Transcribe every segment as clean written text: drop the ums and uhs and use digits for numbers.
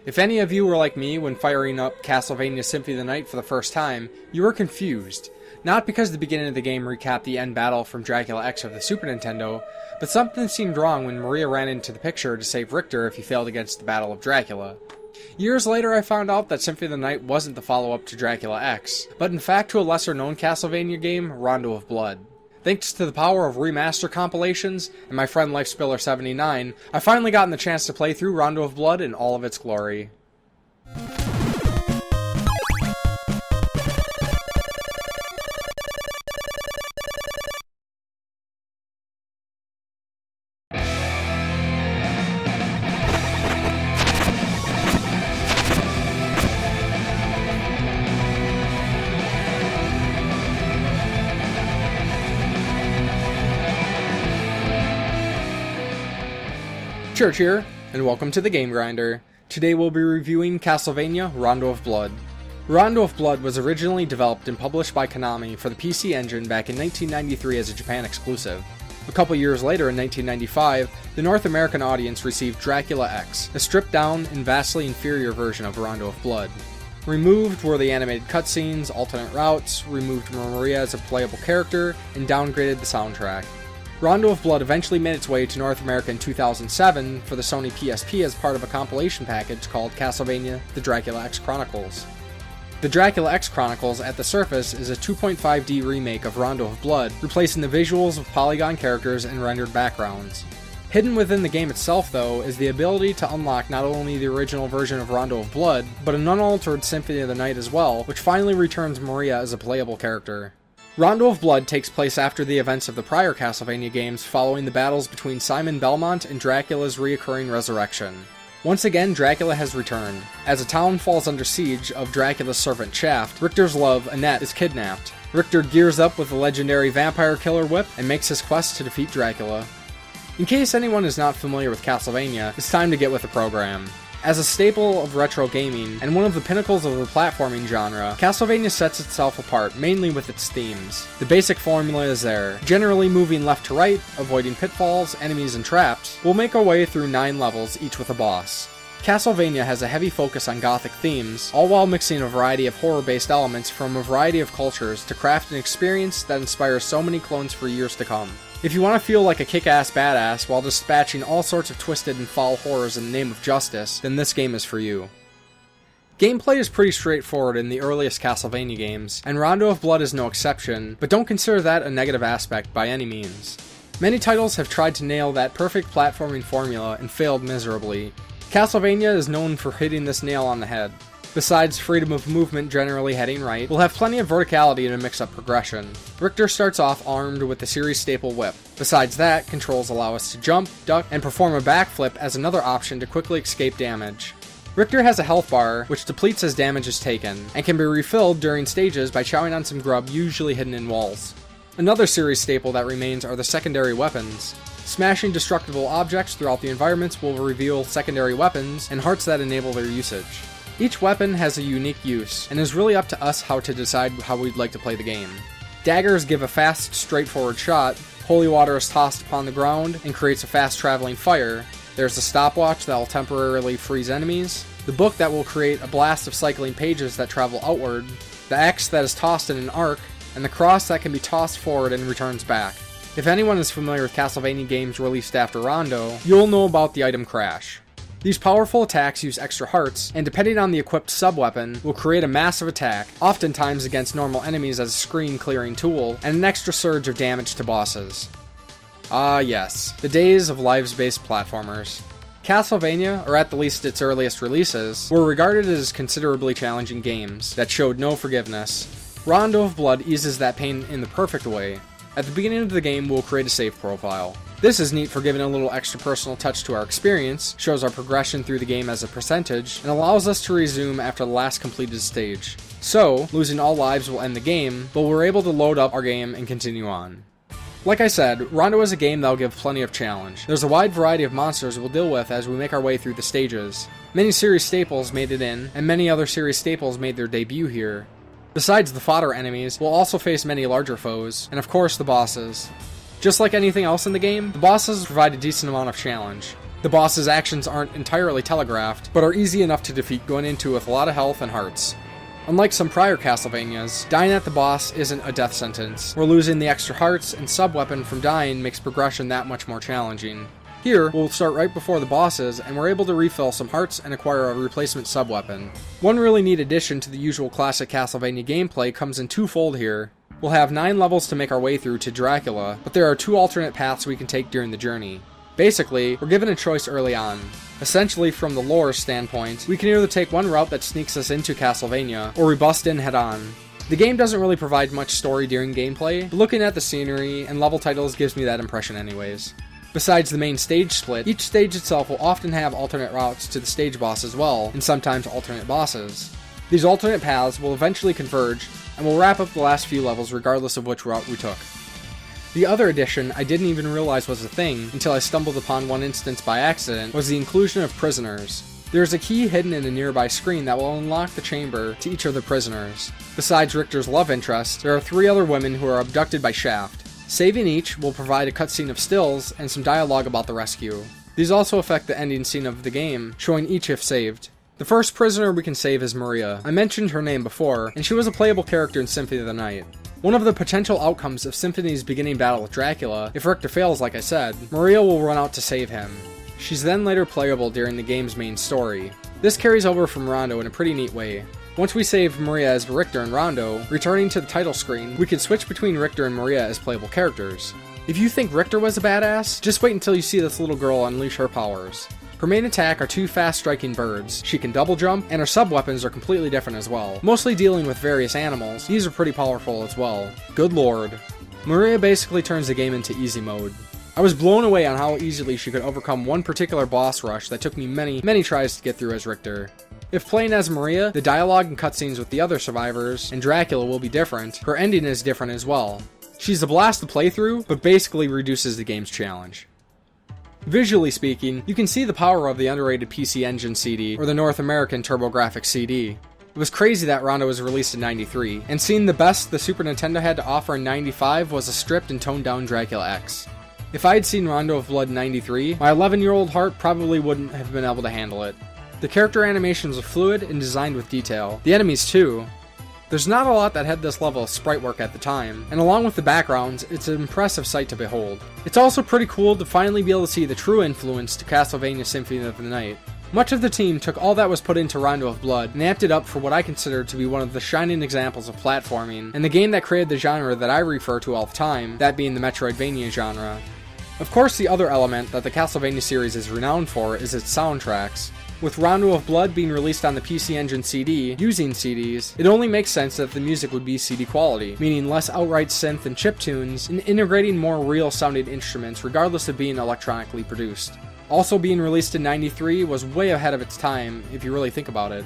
If any of you were like me when firing up Castlevania Symphony of the Night for the first time, you were confused. Not because the beginning of the game recapped the end battle from Dracula X of the Super Nintendo, but something seemed wrong when Maria ran into the picture to save Richter if he failed against the Battle of Dracula. Years later I found out that Symphony of the Night wasn't the follow-up to Dracula X, but in fact to a lesser-known Castlevania game, Rondo of Blood. Thanks to the power of remaster compilations and my friend LifeSpiller79, I finally gotten the chance to play through Rondo of Blood in all of its glory. Church here, and welcome to the Game Grinder. Today we'll be reviewing Castlevania Rondo of Blood. Rondo of Blood was originally developed and published by Konami for the PC Engine back in 1993 as a Japan exclusive. A couple years later in 1995, the North American audience received Dracula X, a stripped-down and vastly inferior version of Rondo of Blood. Removed were the animated cutscenes, alternate routes, removed Maria as a playable character, and downgraded the soundtrack. Rondo of Blood eventually made its way to North America in 2007 for the Sony PSP as part of a compilation package called Castlevania The Dracula X Chronicles. The Dracula X Chronicles, at the surface, is a 2.5D remake of Rondo of Blood, replacing the visuals with polygon characters and rendered backgrounds. Hidden within the game itself, though, is the ability to unlock not only the original version of Rondo of Blood, but an unaltered Symphony of the Night as well, which finally returns Maria as a playable character. Rondo of Blood takes place after the events of the prior Castlevania games following the battles between Simon Belmont and Dracula's reoccurring resurrection. Once again, Dracula has returned. As a town falls under siege of Dracula's servant Shaft, Richter's love, Annette, is kidnapped. Richter gears up with the legendary vampire killer whip and makes his quest to defeat Dracula. In case anyone is not familiar with Castlevania, it's time to get with the program. As a staple of retro gaming, and one of the pinnacles of the platforming genre, Castlevania sets itself apart mainly with its themes. The basic formula is there, generally moving left to right, avoiding pitfalls, enemies, and traps. We'll make our way through 9 levels, each with a boss. Castlevania has a heavy focus on gothic themes, all while mixing a variety of horror-based elements from a variety of cultures to craft an experience that inspires so many clones for years to come. If you want to feel like a kick-ass badass while dispatching all sorts of twisted and foul horrors in the name of justice, then this game is for you. Gameplay is pretty straightforward in the earliest Castlevania games, and Rondo of Blood is no exception, but don't consider that a negative aspect by any means. Many titles have tried to nail that perfect platforming formula and failed miserably. Castlevania is known for hitting this nail on the head. Besides freedom of movement generally heading right, we'll have plenty of verticality to mix up progression. Richter starts off armed with the series staple whip. Besides that, controls allow us to jump, duck, and perform a backflip as another option to quickly escape damage. Richter has a health bar, which depletes as damage is taken, and can be refilled during stages by chowing on some grub usually hidden in walls. Another series staple that remains are the secondary weapons. Smashing destructible objects throughout the environments will reveal secondary weapons and hearts that enable their usage. Each weapon has a unique use, and is really up to us how to decide how we'd like to play the game. Daggers give a fast, straightforward shot, holy water is tossed upon the ground and creates a fast-traveling fire, there's a stopwatch that will temporarily freeze enemies, the book that will create a blast of cycling pages that travel outward, the axe that is tossed in an arc, and the cross that can be tossed forward and returns back. If anyone is familiar with Castlevania games released after Rondo, you'll know about the item crash. These powerful attacks use extra hearts, and depending on the equipped sub-weapon, will create a massive attack, oftentimes against normal enemies as a screen-clearing tool, and an extra surge of damage to bosses. Ah yes, the days of lives-based platformers. Castlevania, or at the least its earliest releases, were regarded as considerably challenging games that showed no forgiveness. Rondo of Blood eases that pain in the perfect way. At the beginning of the game, we'll create a save profile. This is neat for giving a little extra personal touch to our experience, shows our progression through the game as a percentage, and allows us to resume after the last completed stage. So, losing all lives will end the game, but we're able to load up our game and continue on. Like I said, Rondo is a game that'll give plenty of challenge. There's a wide variety of monsters we'll deal with as we make our way through the stages. Many series staples made it in, and many other series staples made their debut here. Besides the fodder enemies, we'll also face many larger foes, and of course the bosses. Just like anything else in the game, the bosses provide a decent amount of challenge. The boss's actions aren't entirely telegraphed, but are easy enough to defeat going into with a lot of health and hearts. Unlike some prior Castlevanias, dying at the boss isn't a death sentence, where losing the extra hearts and sub-weapon from dying makes progression that much more challenging. Here, we'll start right before the bosses, and we're able to refill some hearts and acquire a replacement sub-weapon. One really neat addition to the usual classic Castlevania gameplay comes in twofold here. We'll have 9 levels to make our way through to Dracula, but there are 2 alternate paths we can take during the journey. Basically, we're given a choice early on. Essentially, from the lore standpoint, we can either take one route that sneaks us into Castlevania, or we bust in head-on. The game doesn't really provide much story during gameplay, but looking at the scenery and level titles gives me that impression anyways. Besides the main stage split, each stage itself will often have alternate routes to the stage boss as well, and sometimes alternate bosses. These alternate paths will eventually converge, and will wrap up the last few levels regardless of which route we took. The other addition I didn't even realize was a thing until I stumbled upon one instance by accident was the inclusion of prisoners. There is a key hidden in a nearby screen that will unlock the chamber to each of the prisoners. Besides Richter's love interest, there are 3 other women who are abducted by Shaft. Saving each will provide a cutscene of stills and some dialogue about the rescue. These also affect the ending scene of the game, showing each if saved. The first prisoner we can save is Maria. I mentioned her name before, and she was a playable character in Symphony of the Night. One of the potential outcomes of Symphony's beginning battle with Dracula, if Richter fails like I said, Maria will run out to save him. She's then later playable during the game's main story. This carries over from Rondo in a pretty neat way. Once we save Maria as Richter and Rondo, returning to the title screen, we can switch between Richter and Maria as playable characters. If you think Richter was a badass, just wait until you see this little girl unleash her powers. Her main attack are 2 fast-striking birds, she can double jump, and her sub-weapons are completely different as well. Mostly dealing with various animals, these are pretty powerful as well. Good lord. Maria basically turns the game into easy mode. I was blown away on how easily she could overcome one particular boss rush that took me many tries to get through as Richter. If playing as Maria, the dialogue and cutscenes with the other survivors and Dracula will be different, her ending is different as well. She's a blast to play through, but basically reduces the game's challenge. Visually speaking, you can see the power of the underrated PC Engine CD, or the North American Turbo-Grafx CD. It was crazy that Rondo was released in '93, and seeing the best the Super Nintendo had to offer in '95 was a stripped and toned down Dracula X. If I had seen Rondo of Blood in '93, my 11-year-old heart probably wouldn't have been able to handle it. The character animations are fluid and designed with detail. The enemies too. There's not a lot that had this level of sprite work at the time, and along with the backgrounds, it's an impressive sight to behold. It's also pretty cool to finally be able to see the true influence to Castlevania Symphony of the Night. Much of the team took all that was put into Rondo of Blood and amped it up for what I consider to be one of the shining examples of platforming, and the game that created the genre that I refer to all the time, that being the Metroidvania genre. Of course, the other element that the Castlevania series is renowned for is its soundtracks. With Rondo of Blood being released on the PC Engine CD, using CDs, it only makes sense that the music would be CD quality, meaning less outright synth and chiptunes, and integrating more real-sounding instruments regardless of being electronically produced. Also being released in '93 was way ahead of its time, if you really think about it.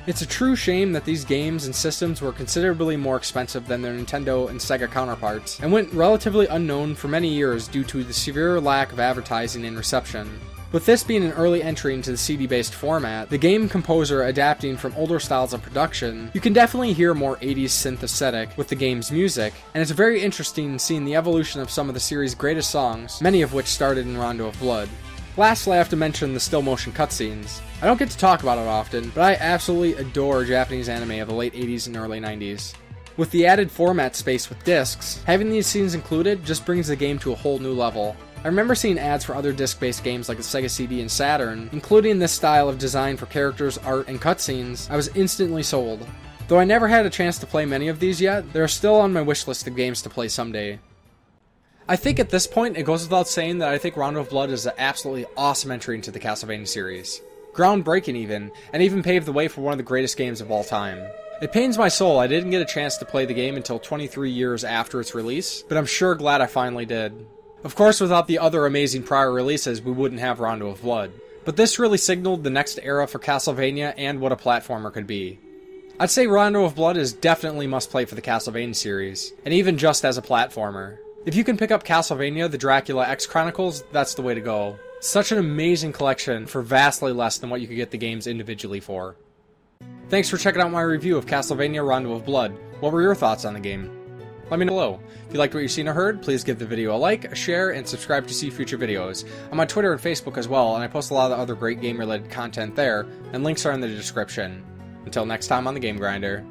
It's a true shame that these games and systems were considerably more expensive than their Nintendo and Sega counterparts, and went relatively unknown for many years due to the severe lack of advertising and reception. With this being an early entry into the CD-based format, the game composer adapting from older styles of production, you can definitely hear a more 80s synth aesthetic with the game's music, and it's very interesting seeing the evolution of some of the series' greatest songs, many of which started in Rondo of Blood. Lastly, I have to mention the still-motion cutscenes. I don't get to talk about it often, but I absolutely adore Japanese anime of the late 80s and early 90s. With the added format space with discs, having these scenes included just brings the game to a whole new level. I remember seeing ads for other disc-based games like the Sega CD and Saturn, including this style of design for characters, art, and cutscenes. I was instantly sold. Though I never had a chance to play many of these yet, they are still on my wish list of games to play someday. I think at this point it goes without saying that I think Rondo of Blood is an absolutely awesome entry into the Castlevania series. Groundbreaking and even paved the way for one of the greatest games of all time. It pains my soul I didn't get a chance to play the game until 23 years after its release, but I'm sure glad I finally did. Of course, without the other amazing prior releases, we wouldn't have Rondo of Blood. But this really signaled the next era for Castlevania and what a platformer could be. I'd say Rondo of Blood is definitely must-play for the Castlevania series, and even just as a platformer. If you can pick up Castlevania, the Dracula X Chronicles, that's the way to go. Such an amazing collection for vastly less than what you could get the games individually for. Thanks for checking out my review of Castlevania Rondo of Blood. What were your thoughts on the game? Let me know below. If you liked what you've seen or heard, please give the video a like, a share, and subscribe to see future videos. I'm on Twitter and Facebook as well, and I post a lot of other great game-related content there, and links are in the description. Until next time on the Game Grinder.